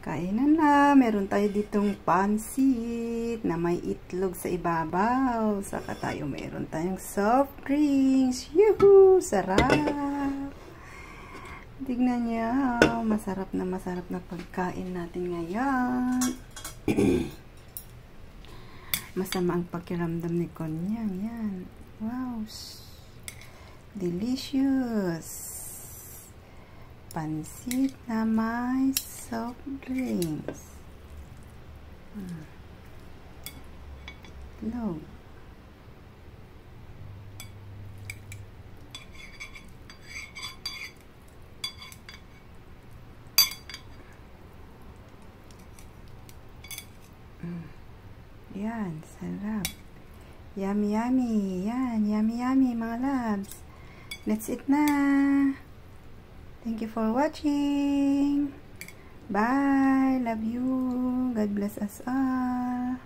Kainan na. Meron tayo ditong pansit na may itlog sa ibabaw. Saka tayo meron tayong soft drinks. Yuhu! Sarap! Tignan niyo. Masarap na pagkain natin ngayon. Masama ang pakiramdam ni Konyang. Yan. Wow! Delicious! Pansit na may soft drinks. Itlog. Yan, sarap. Yummy, yummy. Yan, yummy, yummy mga loves. Let's eat na. Thank you for watching. Bye. Love you. God bless us all.